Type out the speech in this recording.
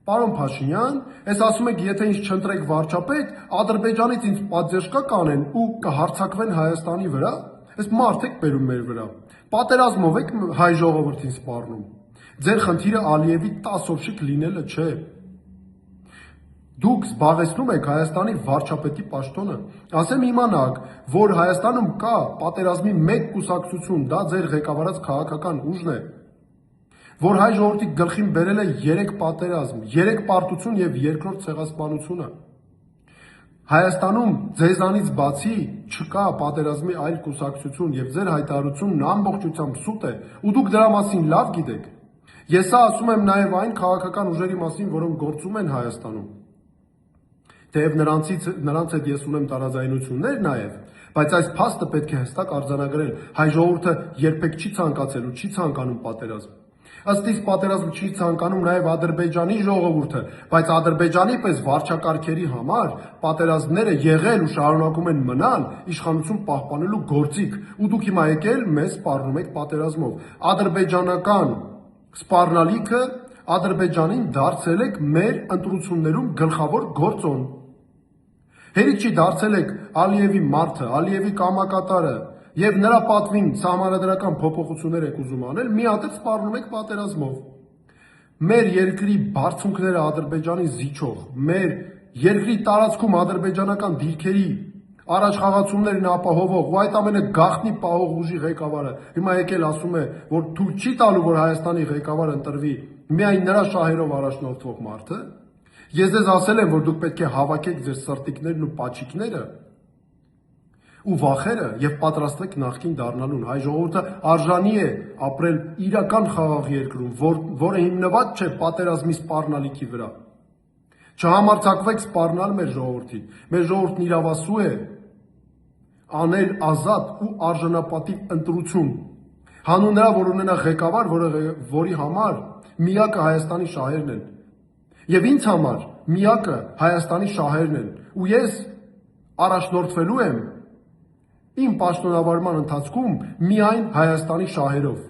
Պարոն Փաշինյան, ես ասում եք, եթե ինձ չընտրեք վարչապետ, Ադրբեջանից ինձ պատժեշկա կանեն ու կհարձակվեն Հայաստանի վրա։ Այս մարդ եք բերում մեր վրա։ Պատերազմով եք հայ ժողովրդին սպառնում։ Ձեր խնդիրը Ալիևի 10 օվշիկ լինելը չէ։ Դուք զբաղեցնում եք Հայաստանի վարչապետի պաշտոնը։ Ասեմ իմանաք, որ Հայաստանում կա պատերազմի մեկ կուսակցություն, դա ձեր ղեկավարած քաղաքական ուժն է, որ հայ ժողովրդի գլխին բերել է 3 պատերազմ, 3 պարտություն եւ երկրորդ ցեղասպանությունը։ Հայաստանում ձեզանից բացի չկա պատերազմի այլ կուսակցություն եւ ձեր հայտարարությունն ամբողջությամբ սուտ է ու դուք դրա մասին լավ գիտեք։ Ես սա ասում եմ նաեւ այն քաղաքական ուժերի մասին, որոնք գործում են Հայաստանում։ Թեև նրանց հետ ես ունեմ տարաձայնություններ նաեւ, բայց այս փաստը պետք է հստակ արձանագրել։ Հայ ժողովուրդը երբեք չի ցանկացել ու չի ցանկանում պատերազմ։ Ըստ իս պատերազմ չի ցանկանում նաեւ Ադրբեջանի ժողովուրդը, բայց Ադրբեջանի պես վարչակարգերի համար պատերազմները եղել ու շարունակում են մնալ իշխանություն պահպանելու գործիք, ու դուք հիմա եկել մեզ սպառնում եք պատերազմով։ Ադրբեջանական սպառնալիքը Ադրբեջանին դարձել եք մեր ընտրություններում գլխավոր գործոն։ Հերիք չի դարձել եք Ալիևի մարդը, Ալիևի կամակատարը եւ նրա պատվին սահմանադրական փոփոխություններ եք ուզում անել, մի հատ էլ սպառնում եք պատերազմով։ Մեր երկրի բարձունքները Ադրբեջանի զիջող, մեր երկրի տարածքում ադրբեջանական դիրքերի առաջխաղացումներն ապահովող ու այդ ամենը գաղտնի պահող ուժի ղեկավարը հիմա եկել ասում է, որ թույլ չի տալու, որ Հայաստանի ղեկավար ընտրվի միայն նրա շահերով առաջնորդվող մարդը։ Ես ձեզ ասել եմ, որ դուք պետք է հավաքեք ձեր սրտիկներն ու պաչիկները ու վախերը եւ պատրաստվեք նախկին դառնալուն։ Հայ ժողովուրդը արժանի է ապրել իրական խաղաղ երկրում, որը հիմնված չէ պատերազմի սպառնալիքի վրա։ Չհամարձակվեք սպառնալ մեր ժողովրդին։ Մեր ժողովուրդն իրավասու է անել ազատ ու արժանապատիվ ընտրություն։ Հանուն նրա, որ ունենա ղեկավար, որի համար միակը Հայաստանի շահերն են։ Եվ ինձ համար միակը Հայաստանի շահերն են, ու ես առաջնորդվելու եմ իմ պաշտոնավարման ընթացքում միայն Հայաստանի շահերով։